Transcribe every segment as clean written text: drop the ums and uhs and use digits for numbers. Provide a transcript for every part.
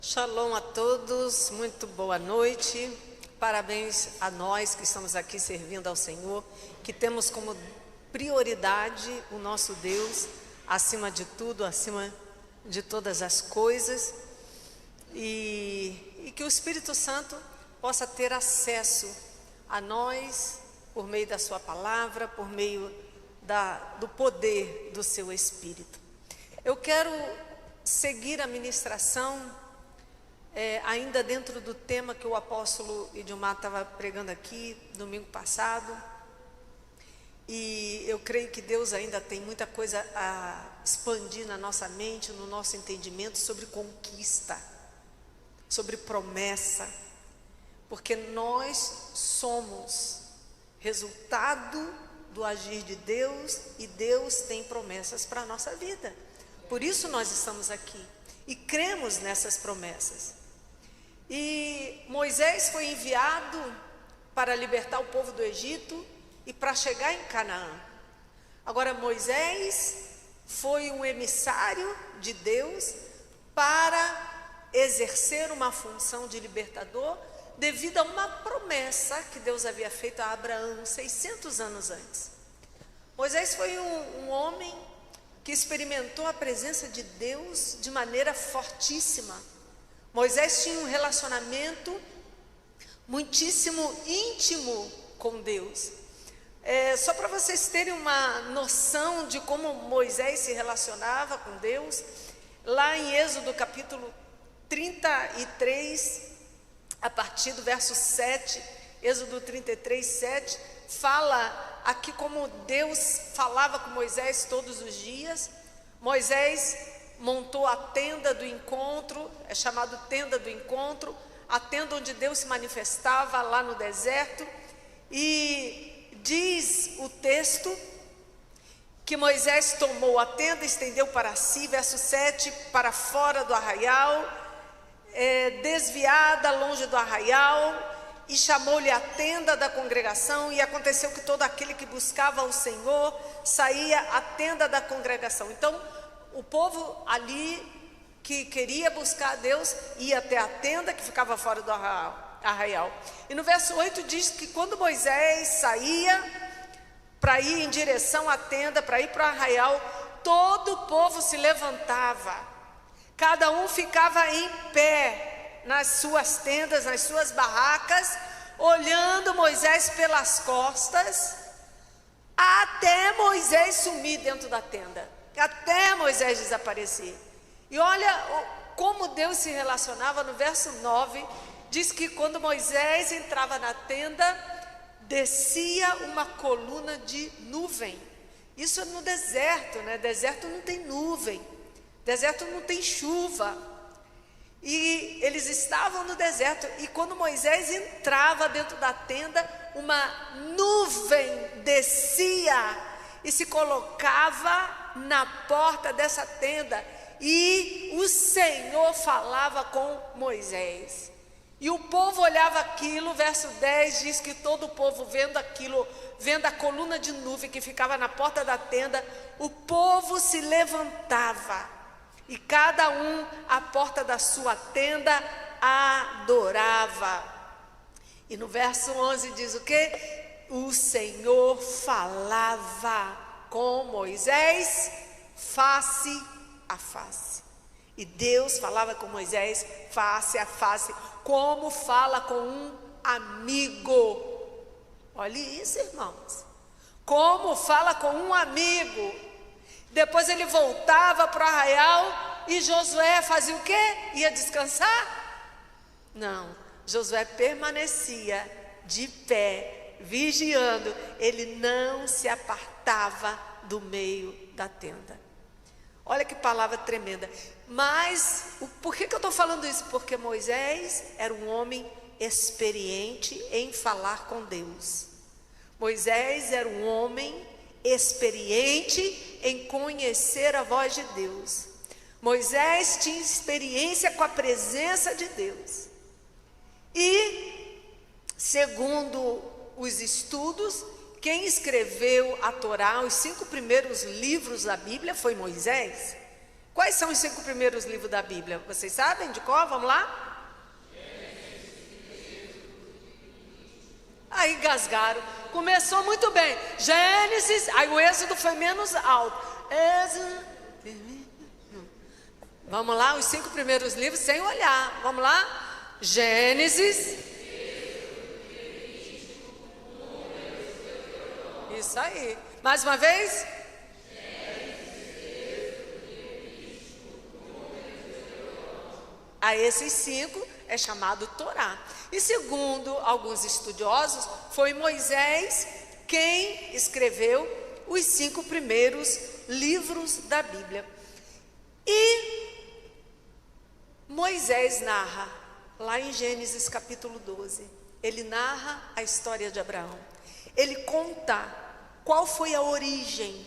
Shalom a todos, muito boa noite. Parabéns a nós que estamos aqui servindo ao Senhor, que temos como prioridade o nosso Deus, acima de tudo, acima de todas as coisas, e que o Espírito Santo possa ter acesso a nós por meio da sua palavra, por meio do poder do seu Espírito. Eu quero seguir a ministração ainda dentro do tema que o apóstolo Idilmar estava pregando aqui domingo passado, e eu creio que Deus ainda tem muita coisa a expandir na nossa mente, no nosso entendimento sobre conquista, sobre promessa, porque nós somos resultado do agir de Deus, e Deus tem promessas para a nossa vida. Por isso nós estamos aqui e cremos nessas promessas. E Moisés foi enviado para libertar o povo do Egito e para chegar em Canaã. Agora, Moisés foi um emissário de Deus para exercer uma função de libertador devido a uma promessa que Deus havia feito a Abraão 600 anos antes. Moisés foi um homem que experimentou a presença de Deus de maneira fortíssima. Moisés tinha um relacionamento muitíssimo íntimo com Deus. Só para vocês terem uma noção de como Moisés se relacionava com Deus, lá em Êxodo capítulo 33, a partir do verso 7, Êxodo 33, 7, fala aqui como Deus falava com Moisés todos os dias. Moisés montou a tenda do encontro, é chamado tenda do encontro, a tenda onde Deus se manifestava lá no deserto, e diz o texto que Moisés tomou a tenda, estendeu para si, verso 7, para fora do arraial, desviada longe do arraial, e chamou-lhe a tenda da congregação, e aconteceu que todo aquele que buscava o Senhor saía à tenda da congregação. Então, o povo ali que queria buscar a Deus ia até a tenda que ficava fora do arraial. E no verso 8 diz que quando Moisés saía para ir em direção à tenda, para ir para o arraial, todo o povo se levantava, cada um ficava em pé nas suas tendas, nas suas barracas, olhando Moisés pelas costas, até Moisés sumir dentro da tenda, até Moisés desaparecer. E olha como Deus se relacionava. No verso 9, diz que quando Moisés entrava na tenda, descia uma coluna de nuvem. Isso é no deserto, né? Deserto não tem nuvem, deserto não tem chuva. E eles estavam no deserto, e quando Moisés entrava dentro da tenda, uma nuvem descia e se colocava na porta dessa tenda, e o Senhor falava com Moisés. E o povo olhava aquilo. Verso 10 diz que todo o povo vendo aquilo, vendo a coluna de nuvem que ficava na porta da tenda, o povo se levantava, e cada um à porta da sua tenda adorava. E no verso 11 diz o quê? O Senhor falava com Moisés face a face. E Deus falava com Moisés face a face, como fala com um amigo. Olhe isso, irmãos, como fala com um amigo. Depois ele voltava para o arraial, e Josué fazia o quê? Ia descansar? Não, Josué permanecia de pé, vigiando. Ele não se apartava do meio da tenda. Olha que palavra tremenda. Mas por que eu estou falando isso? Porque Moisés era um homem experiente em falar com Deus. Moisés era um homem experiente em conhecer a voz de Deus. Moisés tinha experiência com a presença de Deus. E, segundo os estudos, quem escreveu a Torá, os 5 primeiros livros da Bíblia, foi Moisés. Quais são os 5 primeiros livros da Bíblia? Vocês sabem de qual? Vamos lá? Aí gasgaram. Começou muito bem. Gênesis, aí o Êxodo foi menos alto. Vamos lá, os 5 primeiros livros sem olhar. Vamos lá? Gênesis. Isso aí. Mais uma vez. A esses 5 é chamado Torá. E segundo alguns estudiosos, foi Moisés quem escreveu os 5 primeiros livros da Bíblia. E Moisés narra, lá em Gênesis capítulo 12, ele narra a história de Abraão. Ele conta qual foi a origem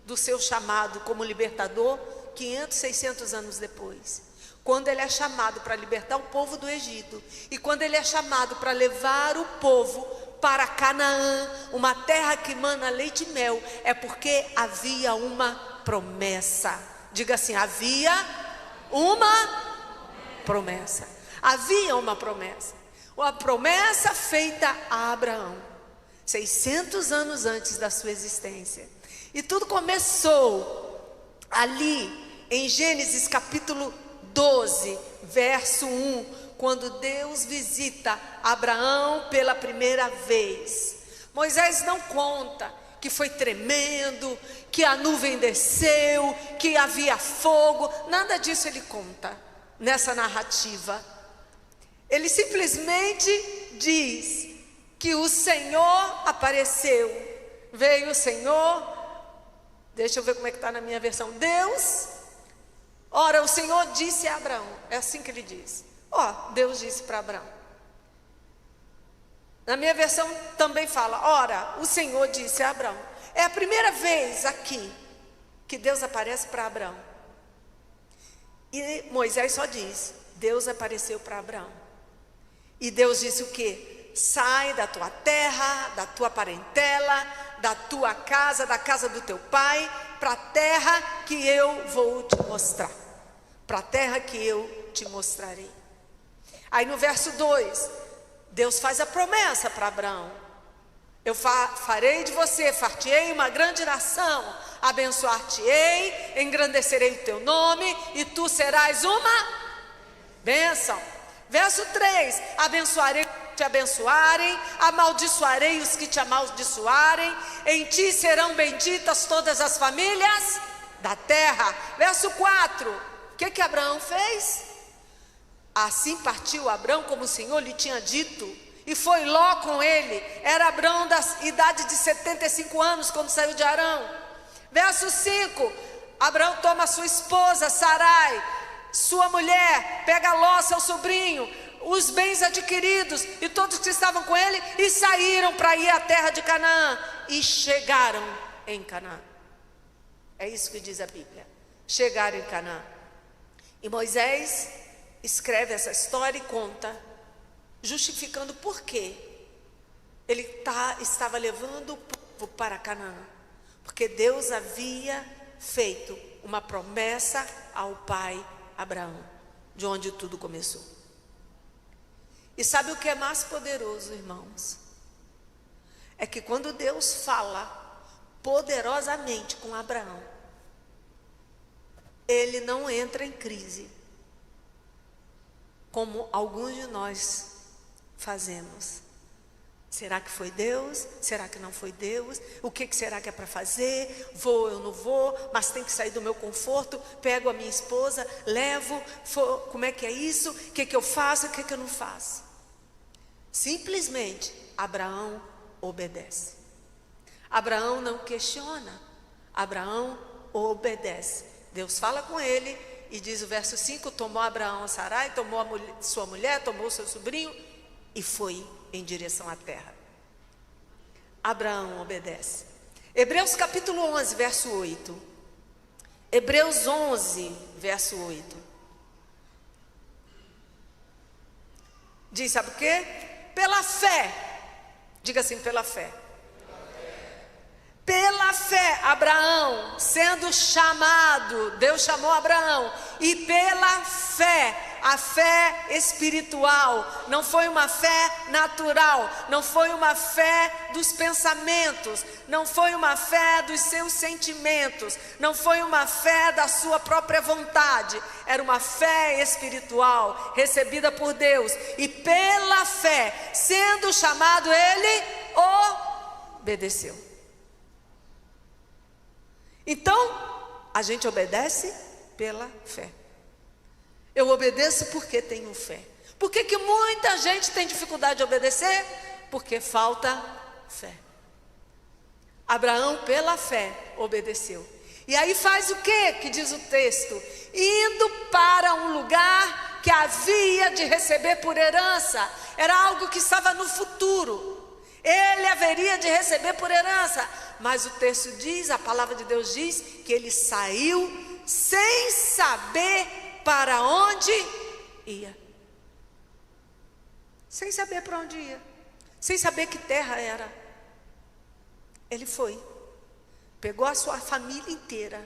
do seu chamado como libertador 500, 600 anos depois. Quando ele é chamado para libertar o povo do Egito, e quando ele é chamado para levar o povo para Canaã, uma terra que mana leite e mel, é porque havia uma promessa. Diga assim: havia uma promessa. Havia uma promessa feita a Abraão, 600 anos antes da sua existência. E tudo começou ali em Gênesis capítulo 12, verso 1, quando Deus visita Abraão pela primeira vez. Moisés não conta que foi tremendo, que a nuvem desceu, que havia fogo, nada disso ele conta nessa narrativa. Ele simplesmente diz que o Senhor apareceu. Veio o Senhor, deixa eu ver como é que está na minha versão. Deus, ora, o Senhor disse a Abraão, é assim que ele diz. Deus disse para Abraão. Na minha versão também fala, ora, o Senhor disse a Abraão. É a primeira vez aqui que Deus aparece para Abraão. E Moisés só diz, Deus apareceu para Abraão. E Deus disse o quê? Sai da tua terra, da tua parentela, da tua casa, da casa do teu pai, para a terra que eu vou te mostrar. Para a terra que eu te mostrarei. Aí no verso 2, Deus faz a promessa para Abraão. Eu farei de você, far-te-ei uma grande nação, abençoar-te-ei, engrandecerei o teu nome, e tu serás uma bênção. Verso 3, abençoarei os que te abençoarem, amaldiçoarei os que te amaldiçoarem, em ti serão benditas todas as famílias da terra. Verso 4, o que Abraão fez? Assim partiu Abraão como o Senhor lhe tinha dito, e foi Ló com ele. Era Abraão da idade de 75 anos quando saiu de Harã. Verso 5, Abraão toma sua esposa Sarai, sua mulher, pega Ló, seu sobrinho, os bens adquiridos e todos que estavam com ele, e saíram para ir à terra de Canaã, e chegaram em Canaã. É isso que diz a Bíblia, chegaram em Canaã. E Moisés escreve essa história e conta, justificando por que ele estava levando o povo para Canaã. Porque Deus havia feito uma promessa ao pai Abraão, de onde tudo começou. E sabe o que é mais poderoso, irmãos? É que quando Deus fala poderosamente com Abraão, ele não entra em crise, como alguns de nós fazemos. Será que foi Deus? Será que não foi Deus? O que será que é para fazer? Vou, eu não vou, mas tem que sair do meu conforto. Pego a minha esposa, levo, como é que é isso? O que eu faço? O que eu não faço? Simplesmente, Abraão obedece. Abraão não questiona, Abraão obedece. Deus fala com ele e diz o verso 5, tomou Abraão a Sarai, tomou sua mulher, tomou seu sobrinho e foi em direção à terra. Abraão obedece. Hebreus capítulo 11, verso 8. Hebreus 11, verso 8. Diz, sabe o quê? Pela fé. Diga assim, pela fé. Pela pela fé, Abraão, sendo chamado, Deus chamou Abraão, e pela fé, a fé espiritual, não foi uma fé natural, não foi uma fé dos pensamentos, não foi uma fé dos seus sentimentos, não foi uma fé da sua própria vontade, era uma fé espiritual, recebida por Deus, e pela fé, sendo chamado, ele obedeceu. Então, a gente obedece pela fé. Eu obedeço porque tenho fé. Por que muita gente tem dificuldade de obedecer? Porque falta fé. Abraão, pela fé, obedeceu. E aí faz o que diz o texto? Indo para um lugar que havia de receber por herança. Era algo que estava no futuro. Ele haveria de receber por herança. Mas o texto diz, a palavra de Deus diz, que ele saiu sem saber para onde ia. Sem saber para onde ia. Sem saber que terra era. Ele foi. Pegou a sua família inteira.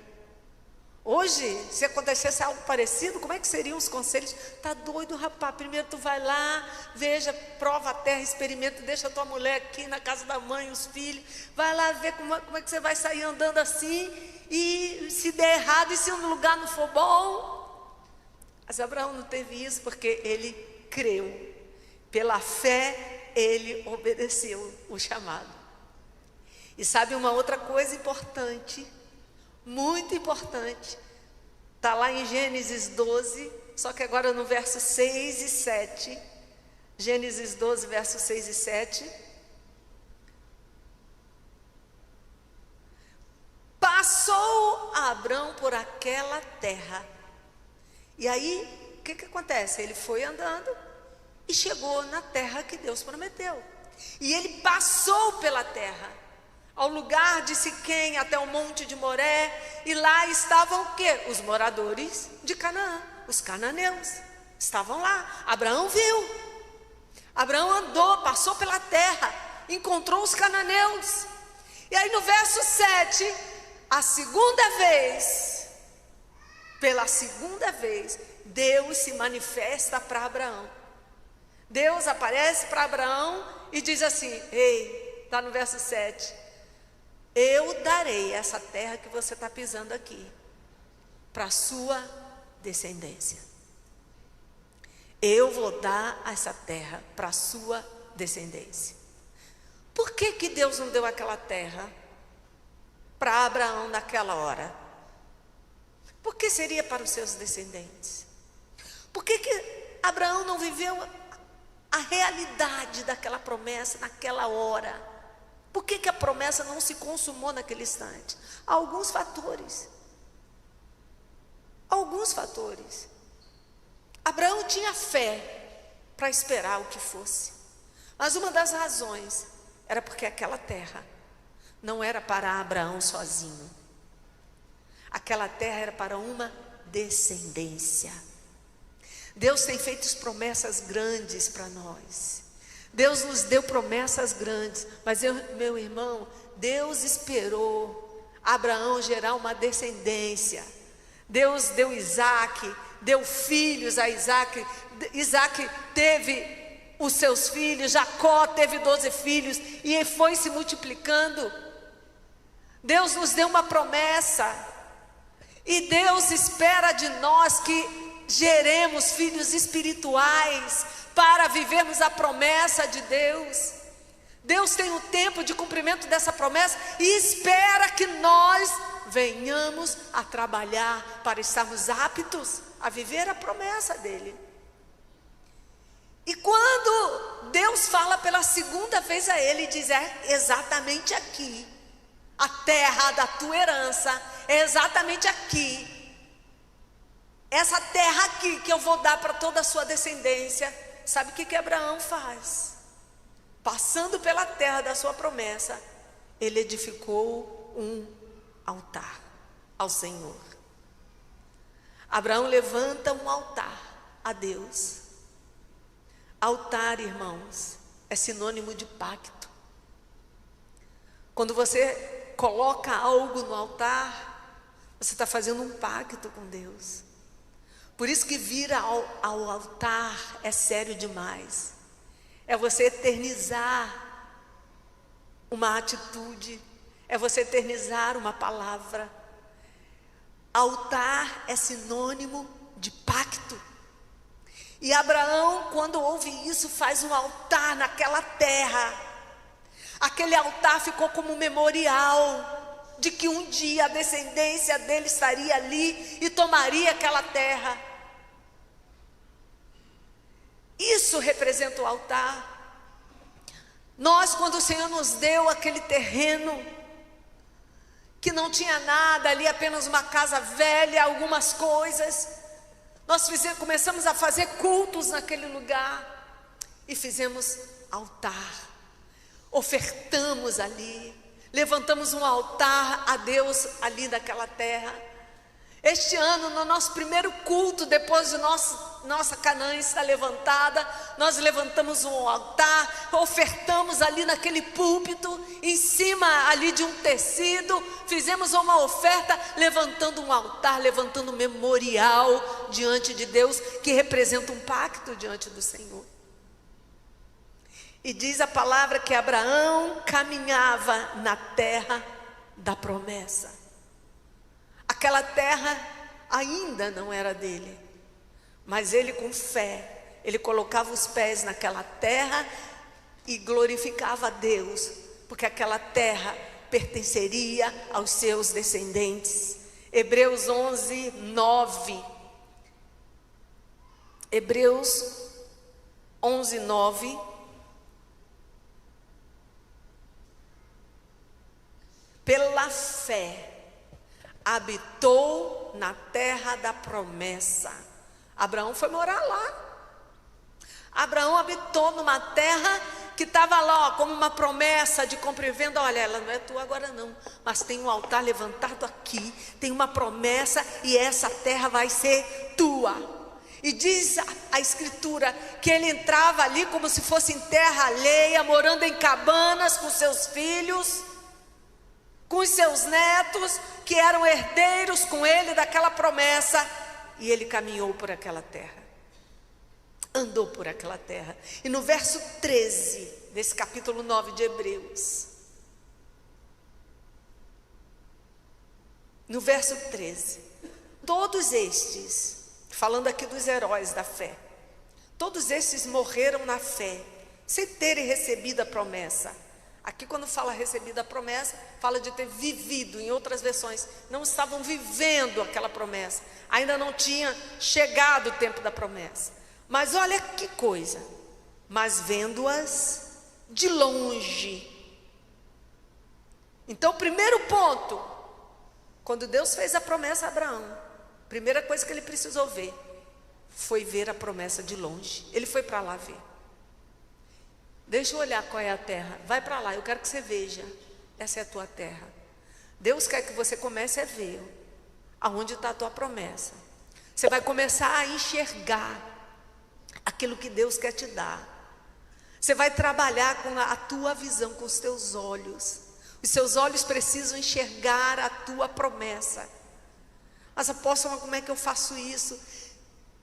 Hoje, se acontecesse algo parecido, como é que seriam os conselhos? Tá doido, rapaz? Primeiro tu vai lá, veja, prova a terra, experimenta, deixa a tua mulher aqui na casa da mãe, os filhos. Vai lá ver como é que você vai sair andando assim. E se der errado, e se um lugar não for bom. Mas Abraão não teve isso porque ele creu. Pela fé, ele obedeceu o chamado. E sabe uma outra coisa importante? Muito importante, está lá em Gênesis 12, só que agora no verso 6 e 7, Gênesis 12, versos 6 e 7, passou Abrão por aquela terra, e aí, o que acontece? Ele foi andando e chegou na terra que Deus prometeu, e ele passou pela terra, ao lugar de Siquém até o monte de Moré, e lá estavam o quê? Os moradores de Canaã, os cananeus, estavam lá. Abraão viu, Abraão andou, passou pela terra, encontrou os cananeus, e aí no verso 7, a segunda vez, pela segunda vez, Deus se manifesta para Abraão. Deus aparece para Abraão e diz assim, ei, está no verso 7, eu darei essa terra que você está pisando aqui para a sua descendência. Eu vou dar essa terra para a sua descendência. Por que Deus não deu aquela terra para Abraão naquela hora? Porque seria para os seus descendentes. Por que Abraão não viveu a realidade daquela promessa naquela hora? Por que a promessa não se consumou naquele instante? Há alguns fatores. Alguns fatores. Abraão tinha fé para esperar o que fosse. Mas uma das razões era porque aquela terra não era para Abraão sozinho. Aquela terra era para uma descendência. Deus tem feito promessas grandes para nós. Deus nos deu promessas grandes, mas meu irmão, Deus esperou Abraão gerar uma descendência. Deus deu Isaac, deu filhos a Isaac. Isaac teve os seus filhos, Jacó teve 12 filhos e foi se multiplicando. Deus nos deu uma promessa e Deus espera de nós que geremos filhos espirituais para vivermos a promessa de Deus. Deus tem um tempo de cumprimento dessa promessa e espera que nós venhamos a trabalhar para estarmos aptos a viver a promessa dele. E quando Deus fala pela segunda vez a ele, diz, é exatamente aqui, a terra da tua herança, é exatamente aqui, essa terra aqui que eu vou dar para toda a sua descendência. Sabe o que Abraão faz? Passando pela terra da sua promessa, ele edificou um altar ao Senhor. Abraão levanta um altar a Deus. Altar, irmãos, é sinônimo de pacto. Quando você coloca algo no altar, você está fazendo um pacto com Deus. Por isso que vir ao altar é sério demais. É você eternizar uma atitude, é você eternizar uma palavra. Altar é sinônimo de pacto. E Abraão, quando ouve isso, faz um altar naquela terra. Aquele altar ficou como um memorial de que um dia a descendência dele estaria ali e tomaria aquela terra. Isso representa o altar. Nós, quando o Senhor nos deu aquele terreno, que não tinha nada ali, apenas uma casa velha, algumas coisas, nós começamos a fazer cultos naquele lugar e fizemos altar, ofertamos ali, levantamos um altar a Deus ali naquela terra. Este ano, no nosso primeiro culto, depois de nossa Canaã estar levantada, nós levantamos um altar, ofertamos ali naquele púlpito, em cima ali de um tecido, fizemos uma oferta, levantando um altar, levantando um memorial diante de Deus, que representa um pacto diante do Senhor. E diz a palavra que Abraão caminhava na terra da promessa. Aquela terra ainda não era dele, mas ele, com fé, ele colocava os pés naquela terra e glorificava a Deus, porque aquela terra pertenceria aos seus descendentes. Hebreus 11, 9. Hebreus 11, 9. Pela fé habitou na terra da promessa. Abraão foi morar lá. Abraão habitou numa terra que estava lá, ó, como uma promessa de compra e venda. Olha, ela não é tua agora não, mas tem um altar levantado aqui, tem uma promessa e essa terra vai ser tua. E diz a escritura que ele entrava ali como se fosse em terra alheia, morando em cabanas com seus filhos, com os seus netos, que eram herdeiros com ele daquela promessa, e ele caminhou por aquela terra, andou por aquela terra. E no verso 13 desse capítulo 9 de Hebreus, no verso 13, todos estes, falando aqui dos heróis da fé, todos estes morreram na fé, sem terem recebido a promessa. Aqui, quando fala recebido a promessa, fala de ter vivido. Em outras versões, não estavam vivendo aquela promessa, ainda não tinha chegado o tempo da promessa. Mas olha que coisa, mas vendo-as de longe. Então, o primeiro ponto, quando Deus fez a promessa a Abraão, a primeira coisa que ele precisou ver foi ver a promessa de longe. Ele foi para lá ver. Deixa eu olhar qual é a terra. Vai para lá, eu quero que você veja. Essa é a tua terra. Deus quer que você comece a ver aonde está a tua promessa. Você vai começar a enxergar aquilo que Deus quer te dar. Você vai trabalhar com a tua visão, com os teus olhos. Os seus olhos precisam enxergar a tua promessa. Mas apóstolo, como é que eu faço isso?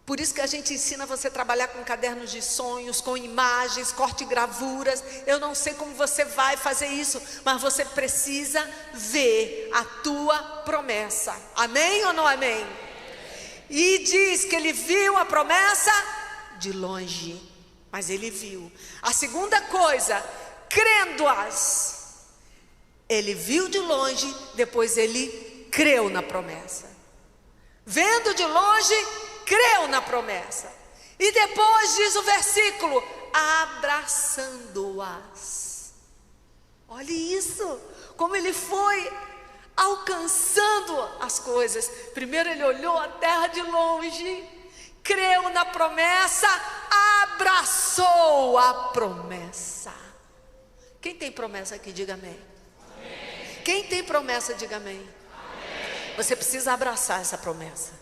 Por isso que a gente ensina você a trabalhar com cadernos de sonhos, com imagens, corte gravuras. Eu não sei como você vai fazer isso, mas você precisa ver a tua promessa. Amém ou não amém? E diz que ele viu a promessa de longe, mas ele viu. A segunda coisa, crendo-as. Ele viu de longe, depois ele creu na promessa. Vendo de longe, creu na promessa. E depois diz o versículo, abraçando-as. Olhe isso, como ele foi alcançando as coisas. Primeiro ele olhou a terra de longe, creu na promessa, abraçou a promessa. Quem tem promessa aqui, diga amém. Amém. Quem tem promessa, diga amém. Amém. Você precisa abraçar essa promessa.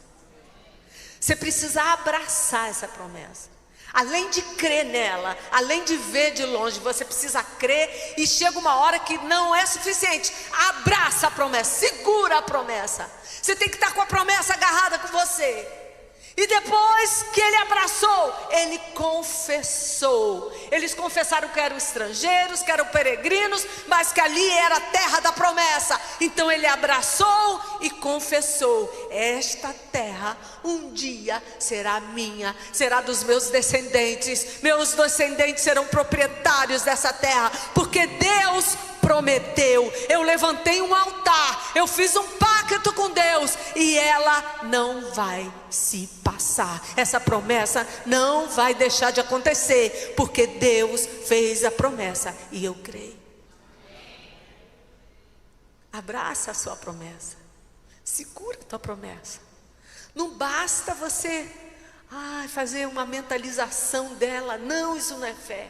Você precisa abraçar essa promessa. Além de crer nela, além de ver de longe, você precisa crer. E chega uma hora que não é suficiente. Abraça a promessa, segura a promessa. Você tem que estar com a promessa agarrada com você. E depois que ele abraçou, ele confessou. Eles confessaram que eram estrangeiros, que eram peregrinos, mas que ali era a terra da promessa. Então ele abraçou e confessou: esta terra um dia será minha, será dos meus descendentes. Meus descendentes serão proprietários dessa terra, porque Deus prometeu. Eu levantei um altar, eu fiz um pacto com Deus, e ela não vai se passar. Essa promessa não vai deixar de acontecer, porque Deus fez a promessa e eu creio. Abraça a sua promessa, segura a tua promessa. Não basta você fazer uma mentalização dela. Não, isso não é fé.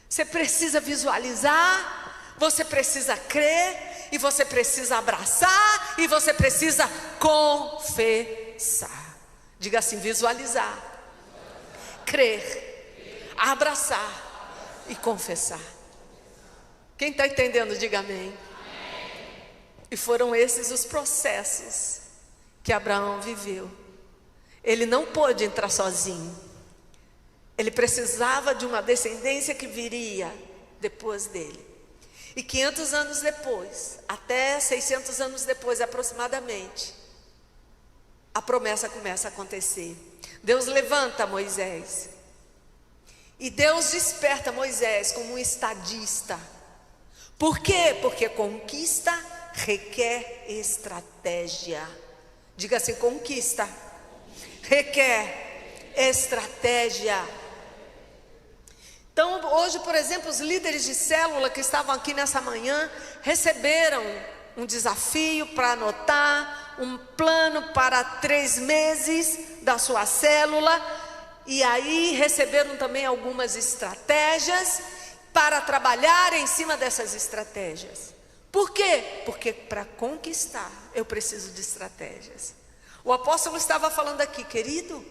Você precisa visualizar, você precisa crer, e você precisa abraçar, e você precisa confessar. Diga assim: visualizar, crer, abraçar e confessar. Quem está entendendo, diga amém. E foram esses os processos que Abraão viveu. Ele não pôde entrar sozinho. Ele precisava de uma descendência que viria depois dele. E 500 anos depois, até 600 anos depois aproximadamente, a promessa começa a acontecer. Deus levanta Moisés. E Deus desperta Moisés como um estadista. Por quê? Porque conquista requer estratégia. Diga assim: conquista requer estratégia. Então hoje, por exemplo, os líderes de célula que estavam aqui nessa manhã receberam um desafio para anotar um plano para 3 meses da sua célula. E aí receberam também algumas estratégias para trabalhar em cima dessas estratégias. Por quê? Porque para conquistar eu preciso de estratégias. O apóstolo estava falando aqui: querido,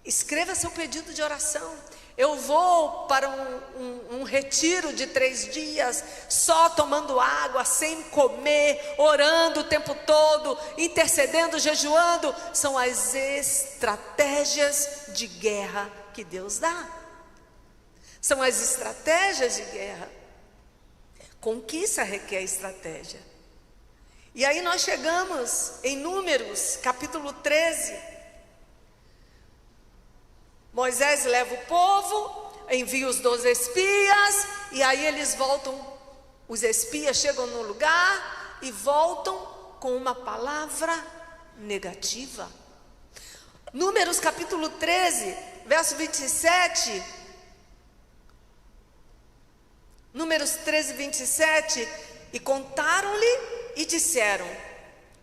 escreva seu pedido de oração. Eu vou para um retiro de 3 dias, só tomando água, sem comer, orando o tempo todo, intercedendo, jejuando. São as estratégias de guerra que Deus dá. São as estratégias de guerra. Conquista requer estratégia. E aí nós chegamos em Números, capítulo 13. Moisés leva o povo, envia os 12 espias, e aí eles voltam. Os espias chegam no lugar e voltam com uma palavra negativa. Números capítulo 13, verso 27. Números 13, 27. E contaram-lhe e disseram.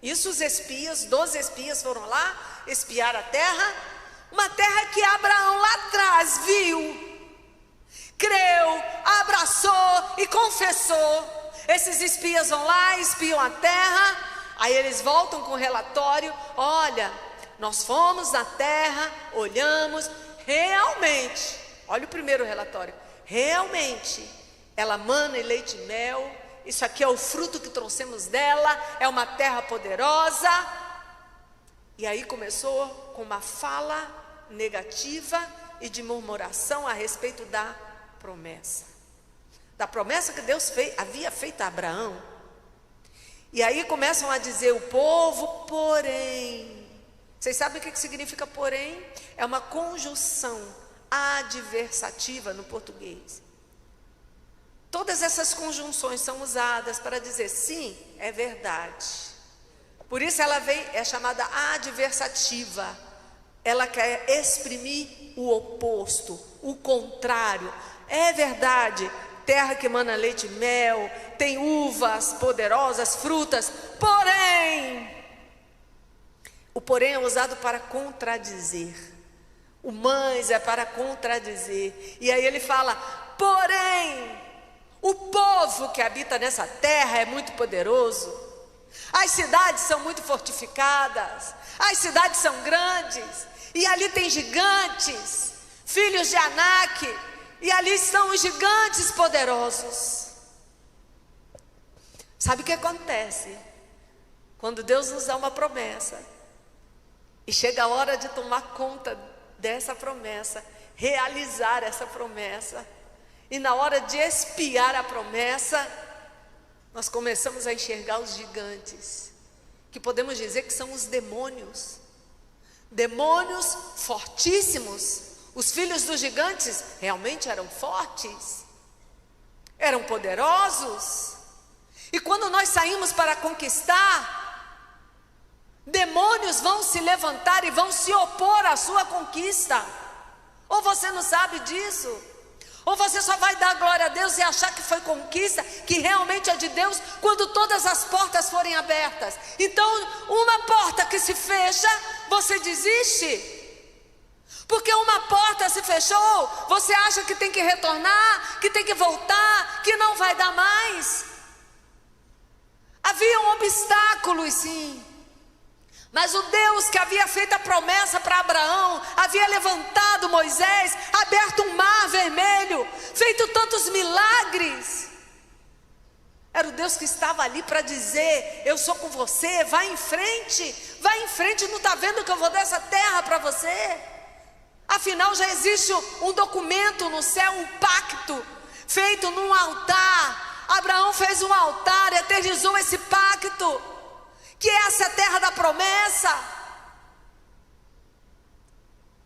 Isso os espias, 12 espias foram lá espiar a terra. Uma terra que Abraão lá atrás viu, creu, abraçou e confessou. Esses espias vão lá, espiam a terra. Aí eles voltam com o relatório: olha, nós fomos na terra, olhamos, realmente, olha o primeiro relatório, realmente ela mana leite e mel. Isso aqui é o fruto que trouxemos dela, é uma terra poderosa. E aí começou com uma fala negativa e de murmuração a respeito da promessa. Da promessa que Deus havia feito a Abraão. E aí começam a dizer o povo: porém. Vocês sabem o que significa porém? É uma conjunção adversativa no português. Todas essas conjunções são usadas para dizer sim, é verdade. Por isso ela é chamada adversativa. Ela quer exprimir o oposto, o contrário. É verdade, terra que emana leite e mel, tem uvas poderosas, frutas, porém. O porém é usado para contradizer. O mas é para contradizer. E aí ele fala: porém, o povo que habita nessa terra é muito poderoso. As cidades são muito fortificadas, as cidades são grandes, e ali tem gigantes, filhos de Anak, e ali estão os gigantes poderosos. Sabe o que acontece? Quando Deus nos dá uma promessa, e chega a hora de tomar conta dessa promessa, realizar essa promessa, e na hora de expiar a promessa, nós começamos a enxergar os gigantes, que podemos dizer que são os demônios. Demônios fortíssimos. Os filhos dos gigantes realmente eram fortes, eram poderosos. E quando nós saímos para conquistar, demônios vão se levantar e vão se opor à sua conquista. Ou você não sabe disso? Ou você só vai dar glória a Deus e achar que foi conquista, que realmente é de Deus, quando todas as portas forem abertas. Então, uma porta que se fecha, você desiste. Porque uma porta se fechou, você acha que tem que retornar, que tem que voltar, que não vai dar mais. Havia obstáculos, sim. Mas o Deus que havia feito a promessa para Abraão, havia levantado Moisés, aberto um mar vermelho, feito tantos milagres. Era o Deus que estava ali para dizer: eu sou com você, vai em frente, não está vendo que eu vou dar essa terra para você? Afinal já existe um documento no céu, um pacto, feito num altar. Abraão fez um altar, eternizou esse pacto, que essa é a terra da promessa.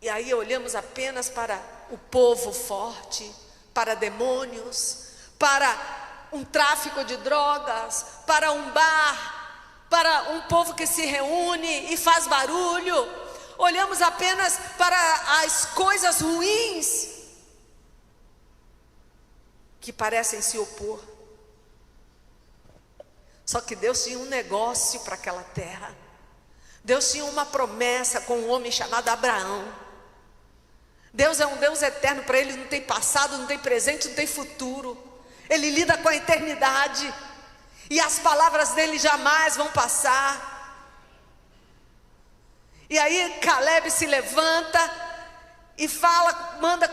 E aí olhamos apenas para o povo forte, para demônios, para um tráfico de drogas, para um bar, para um povo que se reúne e faz barulho. Olhamos apenas para as coisas ruins que parecem se opor. Só que Deus tinha um negócio para aquela terra. Deus tinha uma promessa com um homem chamado Abraão. Deus é um Deus eterno, para Ele não tem passado, não tem presente, não tem futuro. Ele lida com a eternidade, e as palavras dele jamais vão passar. E aí Caleb se levanta e fala, manda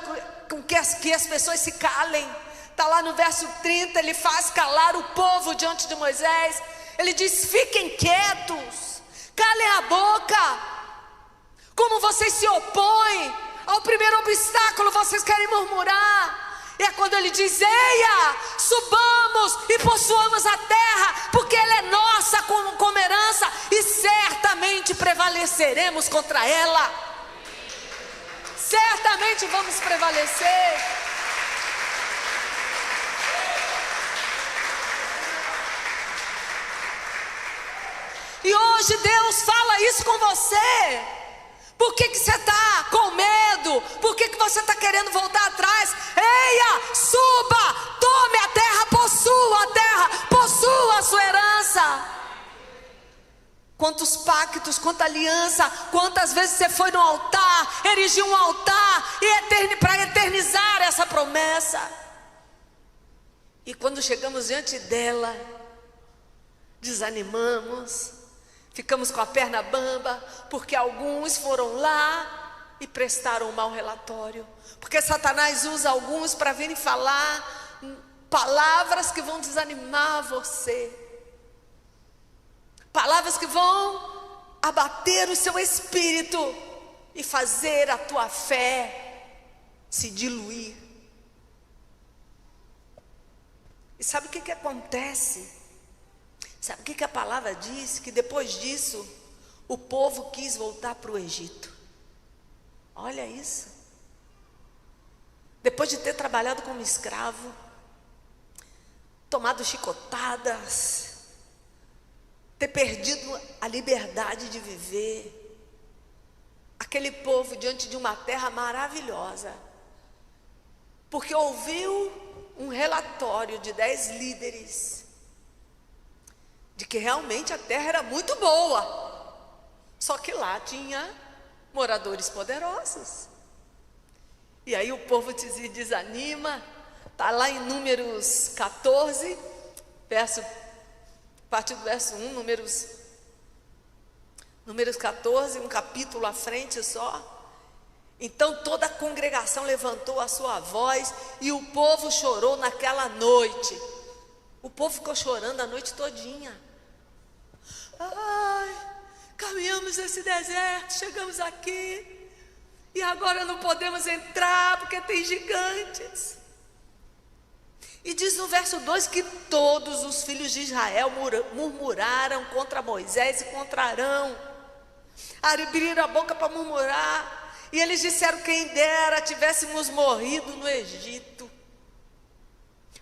com que as pessoas se calem. Está lá no verso 30, ele faz calar o povo diante de Moisés. Ele diz: fiquem quietos, calem a boca. Como vocês se opõem ao primeiro obstáculo, vocês querem murmurar. E é quando ele diz: eia, subamos e possuamos a terra, porque ela é nossa como herança, e certamente prevaleceremos contra ela. Certamente vamos prevalecer. E hoje Deus fala isso com você. Por que você está com medo? Por que você está querendo voltar atrás? Eia, suba, tome a terra, possua a sua herança. Quantos pactos, quanta aliança, quantas vezes você foi no altar, erigiu um altar para eternizar essa promessa. E quando chegamos diante dela, desanimamos, ficamos com a perna bamba, porque alguns foram lá e prestaram um mau relatório. Porque Satanás usa alguns para virem falar palavras que vão desanimar você. Palavras que vão abater o seu espírito e fazer a tua fé se diluir. E sabe o que acontece? Sabe o que a palavra diz? Que depois disso, o povo quis voltar para o Egito. Olha isso. Depois de ter trabalhado como escravo, tomado chicotadas, ter perdido a liberdade de viver, aquele povo diante de uma terra maravilhosa, porque ouviu um relatório de 10 líderes, de que realmente a terra era muito boa, só que lá tinha moradores poderosos. E aí o povo se desanima. Está lá em Números 14, a partir do verso 1, Números 14, um capítulo à frente só. Então toda a congregação levantou a sua voz e o povo chorou naquela noite. O povo ficou chorando a noite todinha. Ai, caminhamos esse deserto, chegamos aqui e agora não podemos entrar porque tem gigantes. E diz no verso 2 que todos os filhos de Israel murmuraram contra Moisés e contra Arão. Abriram a boca para murmurar. E eles disseram: quem dera tivéssemos morrido no Egito.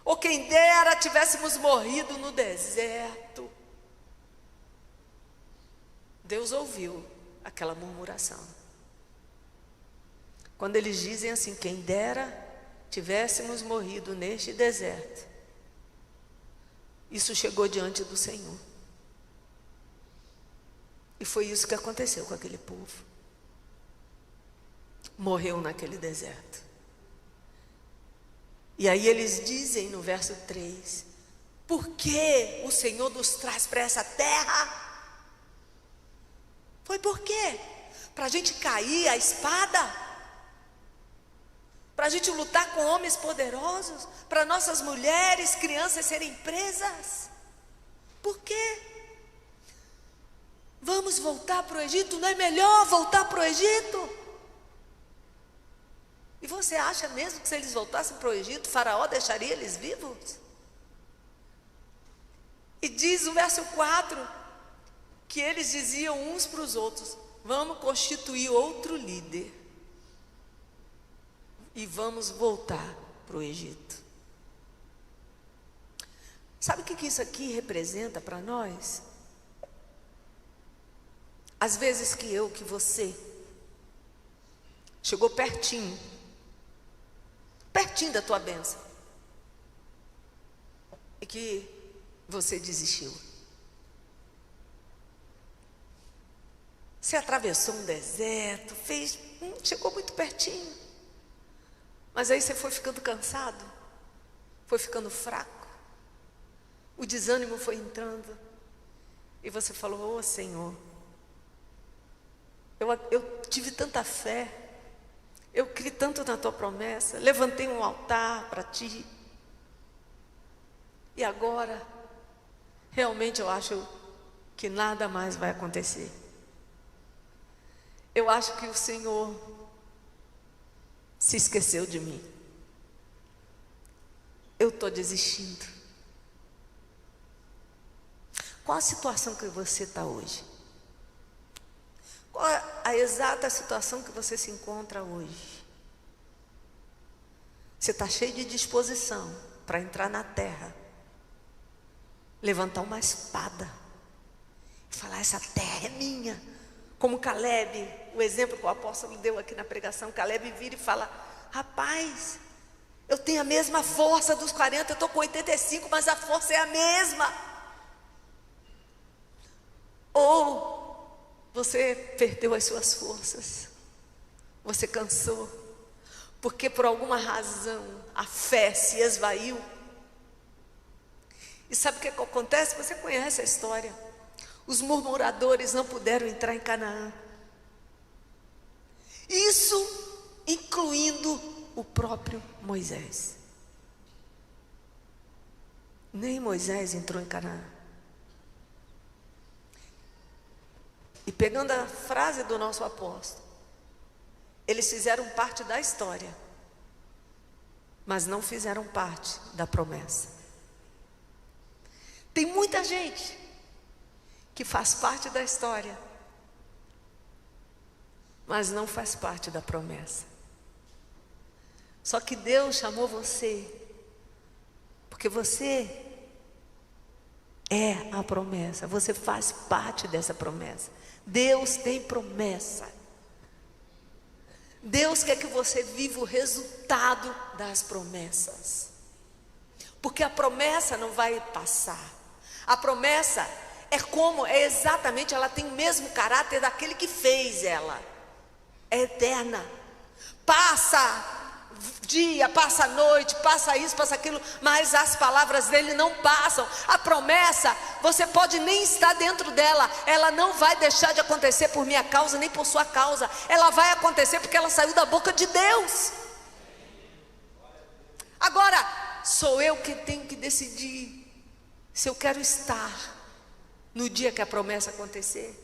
Ou quem dera tivéssemos morrido no deserto. Deus ouviu aquela murmuração. Quando eles dizem assim: quem dera tivéssemos morrido neste deserto. Isso chegou diante do Senhor. E foi isso que aconteceu com aquele povo. Morreu naquele deserto. E aí eles dizem no verso 3: por que o Senhor nos traz para essa terra? Foi por quê? Para a gente cair a espada? Para a gente lutar com homens poderosos? Para nossas mulheres, crianças serem presas? Por quê? Vamos voltar para o Egito? Não é melhor voltar para o Egito? E você acha mesmo que se eles voltassem para o Egito, Faraó deixaria eles vivos? E diz o verso 4, que eles diziam uns para os outros: vamos constituir outro líder e vamos voltar para o Egito. Sabe o que isso aqui representa para nós? Às vezes que você chegou pertinho da tua bênção, e que você desistiu. Você atravessou um deserto, chegou muito pertinho, mas aí você foi ficando cansado, foi ficando fraco, o desânimo foi entrando, e você falou: ô Senhor, eu tive tanta fé, eu criei tanto na tua promessa, levantei um altar para ti, e agora realmente eu acho que nada mais vai acontecer. Eu acho que o Senhor se esqueceu de mim. Eu estou desistindo. Qual a situação que você está hoje? Qual é a exata situação que você se encontra hoje? Você está cheio de disposição para entrar na terra, levantar uma espada e falar: essa terra é minha. Como Caleb, o exemplo que o apóstolo deu aqui na pregação, Caleb vira e fala: rapaz, eu tenho a mesma força dos 40, eu estou com 85, mas a força é a mesma. Ou você perdeu as suas forças, você cansou, porque por alguma razão a fé se esvaiu. E sabe o que acontece? Você conhece a história. Os murmuradores não puderam entrar em Canaã. Isso incluindo o próprio Moisés. Nem Moisés entrou em Canaã. E pegando a frase do nosso apóstolo, eles fizeram parte da história, mas não fizeram parte da promessa. Tem muita gente que faz parte da história, mas não faz parte da promessa. Só que Deus chamou você, porque você é a promessa, você faz parte dessa promessa. Deus tem promessa. Deus quer que você viva o resultado das promessas, porque a promessa não vai passar. A promessa é exatamente, ela tem o mesmo caráter daquele que fez ela. É eterna. Passa, dia, passa noite, passa isso, passa aquilo, mas as palavras dele não passam. A promessa, você pode nem estar dentro dela, ela não vai deixar de acontecer por minha causa, nem por sua causa. Ela vai acontecer porque ela saiu da boca de Deus. Agora, sou eu que tenho que decidir se eu quero estar no dia que a promessa acontecer,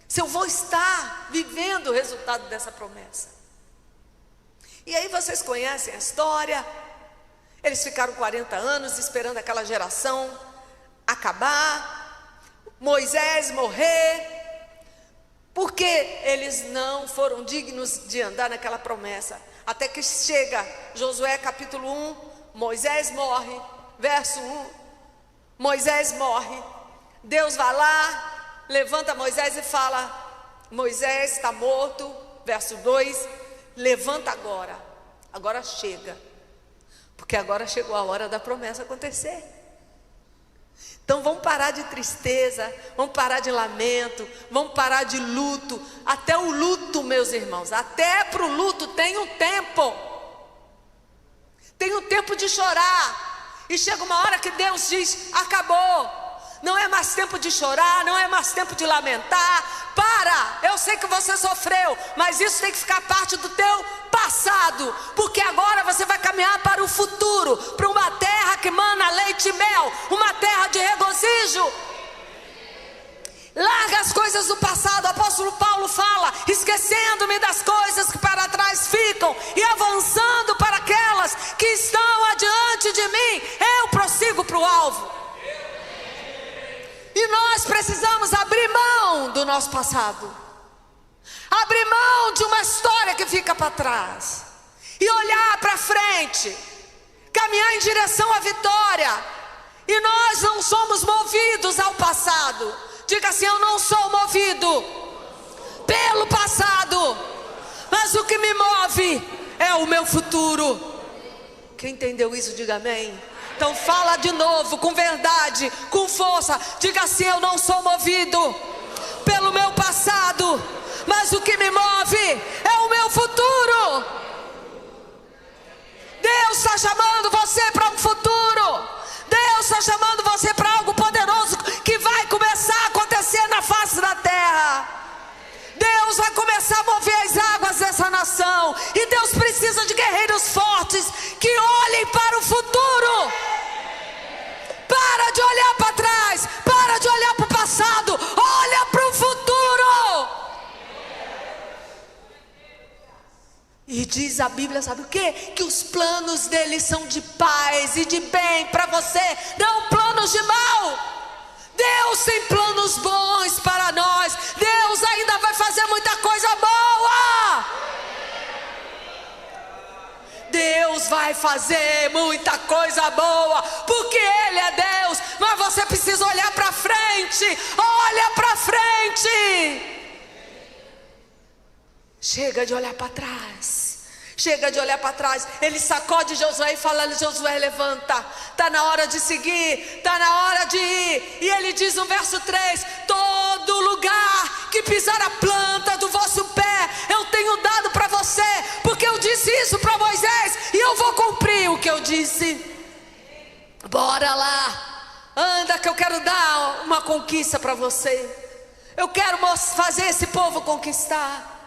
se eu vou estar vivendo o resultado dessa promessa. E aí vocês conhecem a história. Eles ficaram 40 anos esperando aquela geração acabar, Moisés morrer, porque eles não foram dignos de andar naquela promessa. Até que chega Josué capítulo 1, Moisés morre, verso 1, Moisés morre. Deus vai lá, levanta Moisés e fala: Moisés está morto, verso 2, levanta agora chega, porque agora chegou a hora da promessa acontecer. Então vamos parar de tristeza, vamos parar de lamento, vamos parar de luto. Até o luto, meus irmãos, até para o luto tem um tempo de chorar. E chega uma hora que Deus diz: acabou. Não é mais tempo de chorar, não é mais tempo de lamentar. Para, eu sei que você sofreu, mas isso tem que ficar parte do teu passado, porque agora você vai caminhar para o futuro, para uma terra que mana leite e mel, uma terra de regozijo. Larga as coisas do passado. O apóstolo Paulo fala: esquecendo-me das coisas que para trás ficam e avançando para aquelas que estão adiante de mim, eu prossigo para o alvo. E nós precisamos abrir mão do nosso passado, abrir mão de uma história que fica para trás e olhar para frente, caminhar em direção à vitória. E nós não somos movidos ao passado. Diga assim: eu não sou movido pelo passado, mas o que me move é o meu futuro. Quem entendeu isso, diga amém. Então fala de novo, com verdade, com força. Diga assim: eu não sou movido pelo meu passado, mas o que me move é o meu futuro. Deus está chamando você para um futuro. Deus está chamando você para algo poderoso que vai começar a acontecer na face da terra. Deus vai começar a mover as águas dessa nação. E Deus precisa de guerreiros fortes que olhem para o futuro. Para de olhar para trás, para de olhar para o passado, olha para o futuro. E diz a Bíblia, sabe o quê? Que os planos dele são de paz e de bem para você, não planos de mal. Deus tem planos bons para nós. Deus ainda vai fazer muita coisa boa. Deus vai fazer muita coisa boa, porque Ele é Deus. Mas você precisa olhar para frente. Olha para frente. Chega de olhar para trás. Chega de olhar para trás. Ele sacode Josué e fala: Josué, levanta, está na hora de seguir, está na hora de ir. E ele diz no verso 3: todo lugar que pisar a planta do vosso pé, eu tenho dado para você, porque eu disse isso para Moisés, e eu vou cumprir o que eu disse. Bora lá, anda, que eu quero dar uma conquista para você. Eu quero fazer esse povo conquistar.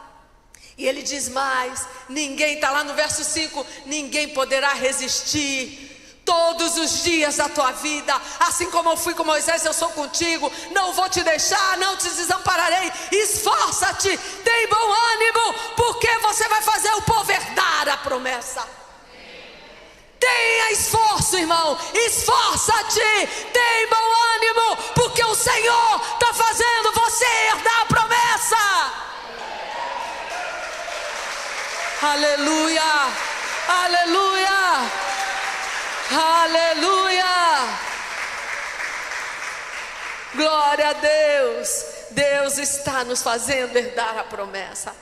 E ele diz mais: ninguém, está lá no verso 5, ninguém poderá resistir todos os dias da tua vida. Assim como eu fui com Moisés, eu sou contigo. Não vou te deixar, não te desampararei. Esforça-te, tem bom ânimo, porque você vai fazer o povo herdar a promessa. Tenha esforço, irmão, esforça-te, tem bom ânimo, porque o Senhor está fazendo você herdar a promessa. Aleluia, aleluia, aleluia. Glória a Deus. Deus está nos fazendo herdar a promessa.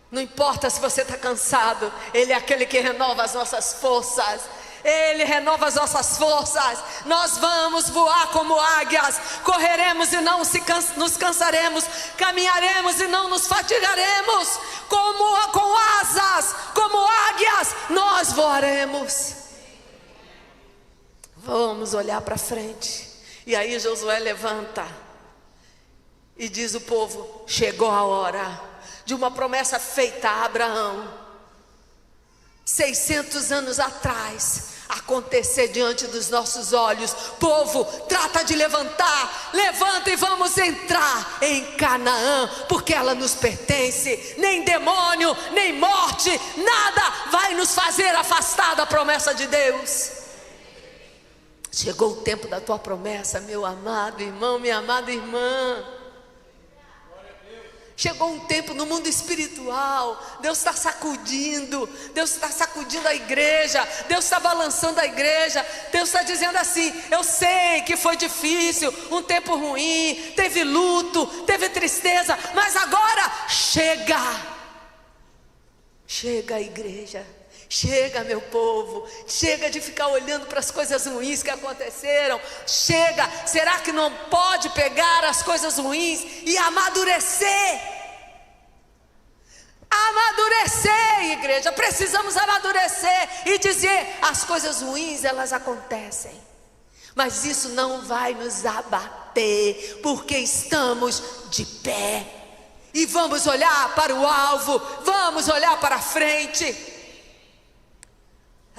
Não importa se você está cansado, Ele é aquele que renova as nossas forças. Ele renova as nossas forças. Nós vamos voar como águias. Correremos e não nos cansaremos. Caminharemos e não nos fatigaremos. Com asas nós voaremos. Vamos olhar para frente. E aí Josué levanta e diz o povo: chegou a hora de uma promessa feita a Abraão 600 anos atrás acontecer diante dos nossos olhos. Povo, trata de levantar, levanta e vamos entrar em Canaã, porque ela nos pertence. Nem demônio, nem morte, nada vai nos fazer afastar da promessa de Deus. Chegou o tempo da tua promessa, meu amado irmão, minha amada irmã. Chegou um tempo no mundo espiritual. Deus está sacudindo. Deus está sacudindo a igreja. Deus está balançando a igreja. Deus está dizendo assim: eu sei que foi difícil, um tempo ruim, teve luto, teve tristeza, mas agora chega. Chega, igreja. Chega, meu povo. Chega de ficar olhando para as coisas ruins que aconteceram. Chega. Será que não pode pegar as coisas ruins e amadurecer? Amadurecer, igreja. Precisamos amadurecer e dizer: as coisas ruins, elas acontecem, mas isso não vai nos abater, porque estamos de pé e vamos olhar para o alvo, vamos olhar para a frente.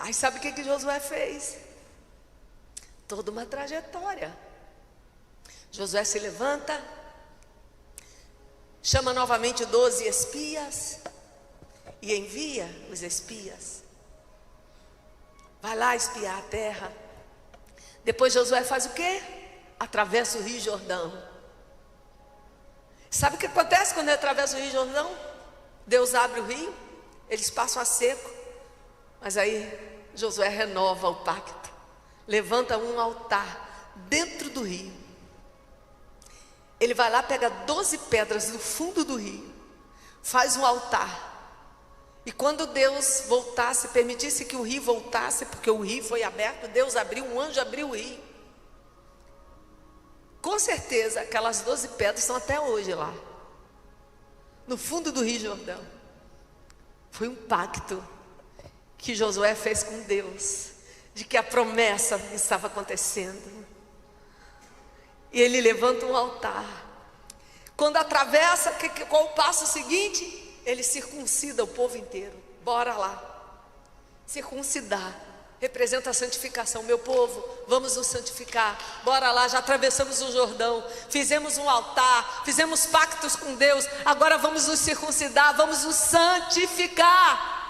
Aí sabe o que Josué fez? Toda uma trajetória. Josué se levanta, chama novamente 12 espias e envia os espias. Vai lá espiar a terra. Depois Josué faz o quê? Atravessa o Rio Jordão. Sabe o que acontece quando ele atravessa o Rio Jordão? Deus abre o rio, eles passam a seco. Mas aí Josué renova o pacto, levanta um altar dentro do rio. Ele vai lá, pega 12 pedras do fundo do rio, faz um altar. E quando Deus voltasse, permitisse que o rio voltasse, porque o rio foi aberto, Deus abriu, um anjo abriu o rio. Com certeza aquelas 12 pedras estão até hoje lá, no fundo do Rio Jordão. Foi um pacto que Josué fez com Deus, de que a promessa estava acontecendo. E ele levanta um altar. Quando atravessa, qual o passo seguinte? Ele circuncida o povo inteiro. Bora lá. Circuncidar representa a santificação. Meu povo, vamos nos santificar. Bora lá, já atravessamos o Jordão, fizemos um altar, fizemos pactos com Deus. Agora vamos nos circuncidar, vamos nos santificar.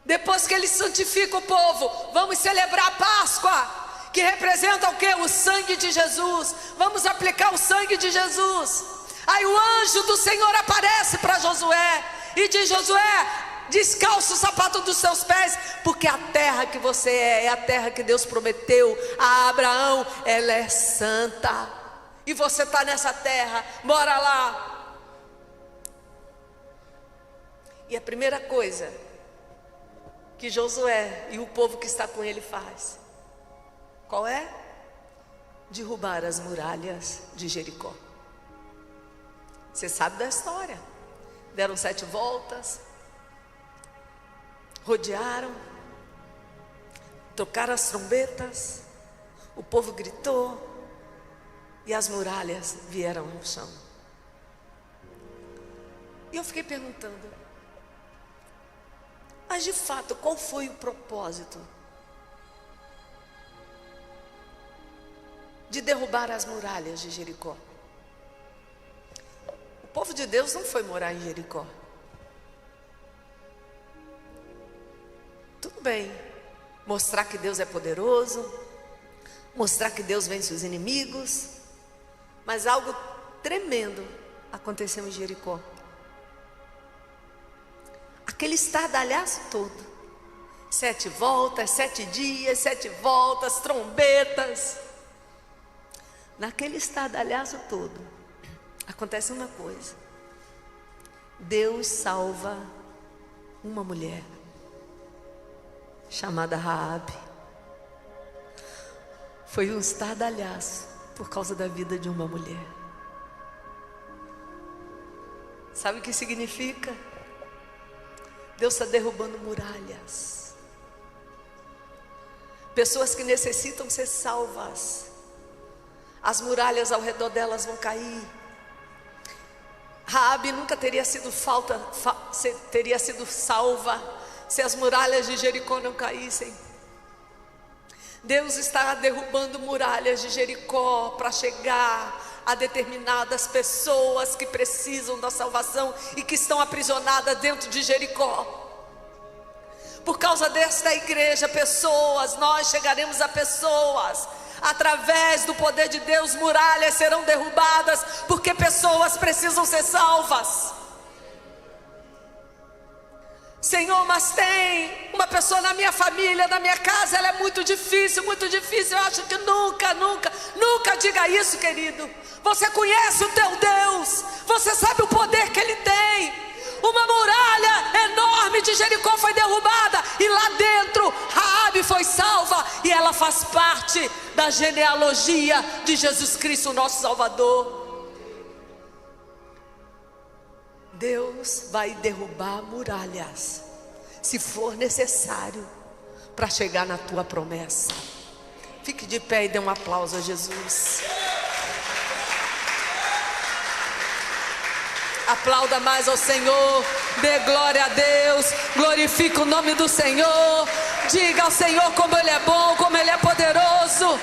Depois que ele santifica o povo, vamos celebrar a Páscoa, que representa o quê? O sangue de Jesus. Vamos aplicar o sangue de Jesus. Aí o anjo do Senhor aparece para Josué e diz: Josué, descalça o sapato dos seus pés, porque a terra que você é a terra que Deus prometeu a Abraão. Ela é santa e você está nessa terra, bora lá. E a primeira coisa que Josué e o povo que está com ele faz, qual é? Derrubar as muralhas de Jericó. Você sabe da história. Deram 7 voltas, rodearam, tocaram as trombetas, o povo gritou e as muralhas vieram ao chão. E eu fiquei perguntando: mas de fato, qual foi o propósito de derrubar as muralhas de Jericó? O povo de Deus não foi morar em Jericó. Tudo bem, mostrar que Deus é poderoso, mostrar que Deus vence os inimigos, mas algo tremendo aconteceu em Jericó. Aquele estardalhaço todo, 7 voltas, 7 dias, 7 voltas, trombetas. Naquele estardalhaço todo, acontece uma coisa: Deus salva uma mulher chamada Raabe. Foi um estardalhaço por causa da vida de uma mulher. Sabe o que significa? Deus está derrubando muralhas. pessoas que necessitam ser salvas. As muralhas ao redor delas vão cair. Raabe nunca teria sido salva se as muralhas de Jericó não caíssem. Deus está derrubando muralhas de Jericó para chegar a determinadas pessoas que precisam da salvação e que estão aprisionadas dentro de Jericó. Por causa desta igreja, nós chegaremos a pessoas. Através do poder de Deus, muralhas serão derrubadas, porque pessoas precisam ser salvas. Senhor, mas tem uma pessoa na minha família, na minha casa, ela é muito difícil, eu acho que nunca diga isso, querido. Você conhece o teu Deus, você sabe o poder que Ele tem. Uma muralha enorme de Jericó foi derrubada, e lá dentro Raabe foi salva, e ela faz parte da genealogia de Jesus Cristo, nosso Salvador. Deus vai derrubar muralhas, se for necessário, para chegar na tua promessa. Fique de pé e dê um aplauso a Jesus. Aplauda mais ao Senhor, dê glória a Deus, glorifique o nome do Senhor. Diga ao Senhor como Ele é bom, como Ele é poderoso.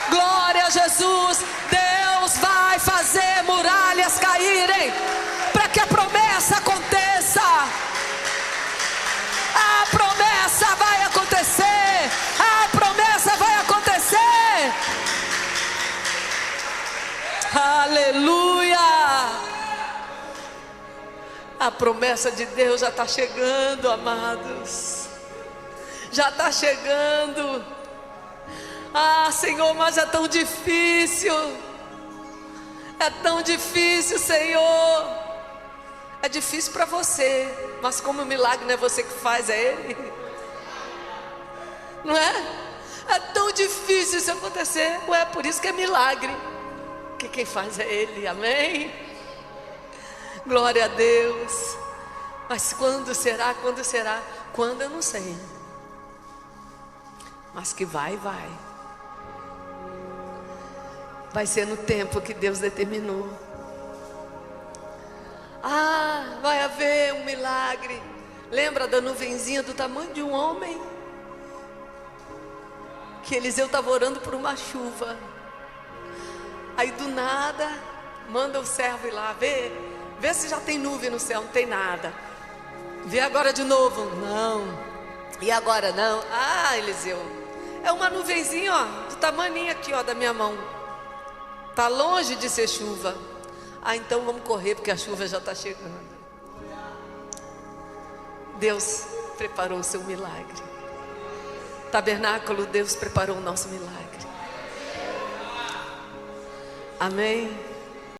Glória a Jesus. Deus vai fazer muralhas caírem, para que a promessa aconteça. A promessa vai acontecer. A promessa vai acontecer. Aleluia. A promessa de Deus já está chegando, amados. Já está chegando. Ah, Senhor, mas é tão difícil. É tão difícil, Senhor. É difícil para você, mas como o milagre não é você que faz, é Ele. Não é? É tão difícil isso acontecer. Ué, por isso que é milagre, que quem faz é Ele, amém? Glória a Deus. Mas quando será? Quando será? Quando eu não sei. Mas que vai. Vai ser no tempo que Deus determinou. Ah, vai haver um milagre. Lembra da nuvenzinha do tamanho de um homem? Que Eliseu estava orando por uma chuva. Aí do nada, manda o servo ir lá ver. Vê se já tem nuvem no céu, não tem nada. Vê agora de novo, não. E agora não. Ah, Eliseu, é uma nuvenzinha, ó, do tamaninho aqui, ó, da minha mão. Tá longe de ser chuva. Ah, então vamos correr, porque a chuva já está chegando. Deus preparou o seu milagre. Tabernáculo, Deus preparou o nosso milagre. Amém.